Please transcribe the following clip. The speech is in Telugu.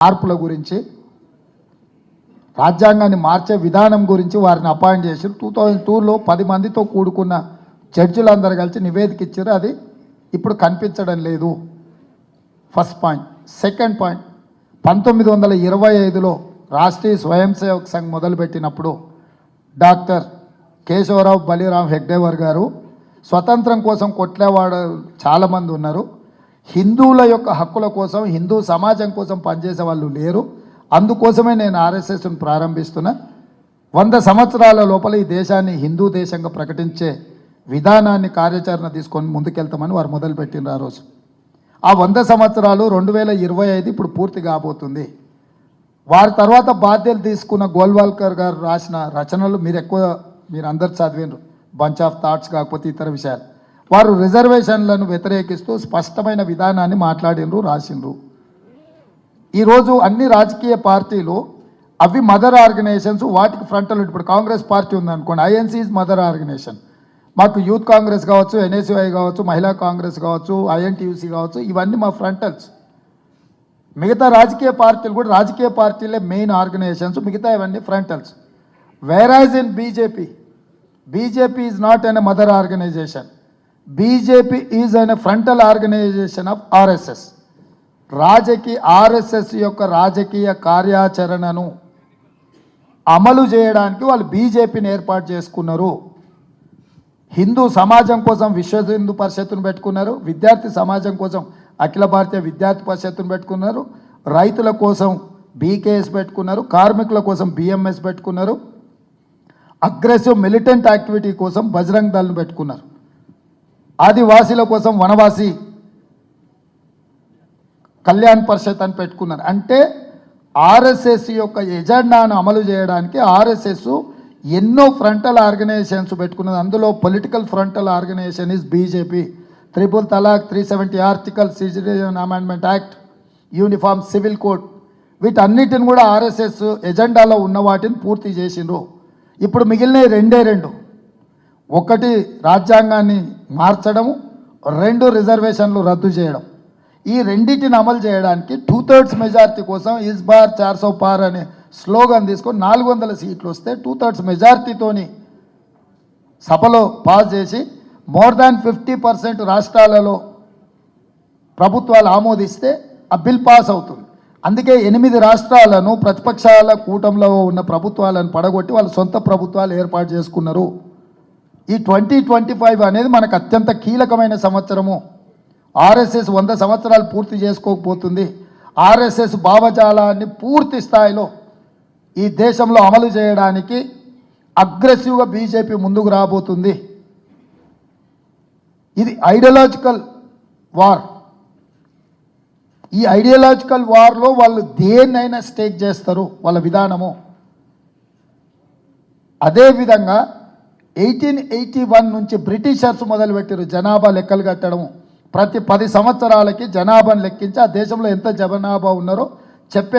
మార్పుల గురించి రాజ్యాంగాన్ని మార్చే విధానం గురించి వారిని అపాయింట్ చేసి 2002లో 10 మందితో కూడుకున్న జడ్జిలందరూ కలిసి నివేదిక ఇచ్చారు. అది ఇప్పుడు కనిపించడం లేదు. First point. సెకండ్ పాయింట్, 1925లో రాష్ట్రీయ స్వయం సేవక్ సంఘ్ మొదలుపెట్టినప్పుడు డాక్టర్ కేశవరావు బలిరామ్ హెగ్డేవర్ గారు స్వతంత్రం కోసం కొట్లేవాడు చాలామంది ఉన్నారు. హిందువుల యొక్క హక్కుల కోసం, హిందూ సమాజం కోసం పనిచేసే వాళ్ళు లేరు. అందుకోసమే నేను ఆర్ఎస్ఎస్ను ప్రారంభిస్తున్నా. 100 సంవత్సరాల లోపల ఈ దేశాన్ని హిందూ దేశంగా ప్రకటించే విధానాన్ని కార్యాచరణ తీసుకొని ముందుకెళ్తామని వారు మొదలుపెట్టినారు. ఆ రోజు ఆ 100 సంవత్సరాలు 2025 ఇప్పుడు పూర్తి కాబోతుంది. వారి తర్వాత బాధ్యతలు తీసుకున్న గోల్వాల్కర్ గారు రాసిన రచనలు మీరు అందరు చదివినారు. బంచ్ ఆఫ్ థాట్స్ కాకపోతే ఇతర విషయాలు. వారు రిజర్వేషన్లను వ్యతిరేకిస్తూ స్పష్టమైన విధానాన్ని మాట్లాడినరు, రాసిండ్రు. ఈరోజు అన్ని రాజకీయ పార్టీలు అవి మదర్ ఆర్గనైజేషన్స్, వాటికి ఫ్రంటల్. ఇప్పుడు కాంగ్రెస్ పార్టీ ఉందనుకోండి, ఐఎన్సీ ఈజ్ మదర్ ఆర్గనైజేషన్. మాకు యూత్ కాంగ్రెస్ కావచ్చు, ఎన్ఎస్యుఐ కావచ్చు, మహిళా కాంగ్రెస్ కావచ్చు, ఐఎన్టీయూసీ కావచ్చు, ఇవన్నీ మా ఫ్రంటల్స్. మిగతా రాజకీయ పార్టీలు కూడా రాజకీయ పార్టీలే మెయిన్ ఆర్గనైజేషన్స్, మిగతా ఇవన్నీ frontals. Whereas in BJP is not an mother organisation. BJP is an frontal organisation of RSS. RSS యొక్క రాజకీయ కార్యాచరణను అమలు చేయడానికి వాళ్ళు బీజేపీని ఏర్పాటు చేసుకున్నారు. హిందూ సమాజం కోసం విశ్వ హిందూ పరిషత్తును పెట్టుకున్నారు. విద్యార్థి సమాజం కోసం అఖిల భారతీయ విద్యార్థి పరిషత్తును పెట్టుకున్నారు. రైతుల కోసం బీకేఎస్ పెట్టుకున్నారు. కార్మికుల కోసం బిఎంఎస్ పెట్టుకున్నారు. అగ్రెసివ్ మిలిటెంట్ యాక్టివిటీ కోసం బజరంగ్ దళ్ను పెట్టుకున్నారు. ఆదివాసీల కోసం వనవాసి కళ్యాణ్ పరిషత్ అని పెట్టుకున్నారు. అంటే ఆర్ఎస్ఎస్ యొక్క ఎజెండాను అమలు చేయడానికి ఆర్ఎస్ఎస్ ఎన్నో ఫ్రంటల్ ఆర్గనైజేషన్స్ పెట్టుకున్నది. అందులో political frontal organisation is BJP. 3 talaq, 370 article, citizen amendment act, uniform civil code, వీటన్నిటిని కూడా ఆర్ఎస్ఎస్ ఎజెండాలో ఉన్న వాటిని పూర్తి చేసిండ్రు. ఇప్పుడు మిగిలిన రెండు. ఒకటి రాజ్యాంగాన్ని మార్చడము, 2 రిజర్వేషన్లు రద్దు చేయడం. ఈ రెండింటిని అమలు చేయడానికి 2/3 మెజార్టీ కోసం ఇస్ బార్ 400 పార్ అనే స్లోగన్ తీసుకొని 400 సీట్లు వస్తే 2/3 మెజార్టీతోని సభలో పాస్ చేసి మోర్ దాన్ 50% రాష్ట్రాలలో ప్రభుత్వాలు ఆమోదిస్తే ఆ బిల్ పాస్ అవుతుంది. అందుకే 8 రాష్ట్రాలను ప్రతిపక్షాల కూటంలో ఉన్న ప్రభుత్వాలను పడగొట్టి వాళ్ళు సొంత ప్రభుత్వాలు ఏర్పాటు చేసుకున్నారు. ఈ 2025 అనేది మనకు అత్యంత కీలకమైన సంవత్సరము. ఆర్ఎస్ఎస్ 100 సంవత్సరాలు పూర్తి చేసుకోకపోతుంది. ఆర్ఎస్ఎస్ భావజాలాన్ని పూర్తి స్థాయిలో ఈ దేశంలో అమలు చేయడానికి అగ్రెసివ్గా బీజేపీ ముందుకు రాబోతుంది. ఇది ఐడియాలజికల్ వార్. ఈ ఐడియాలజికల్ వార్లో వాళ్ళు దేన్నైనా స్టేక్ చేస్తారు, వాళ్ళ విధానము. అదేవిధంగా 1881 నుంచి బ్రిటిషర్స్ మొదలుపెట్టారు జనాభా లెక్కలు కట్టడం. ప్రతి 10 సంవత్సరాలకి జనాభాను లెక్కించి ఆ దేశంలో ఎంత జనాభా ఉన్నారో చెప్పే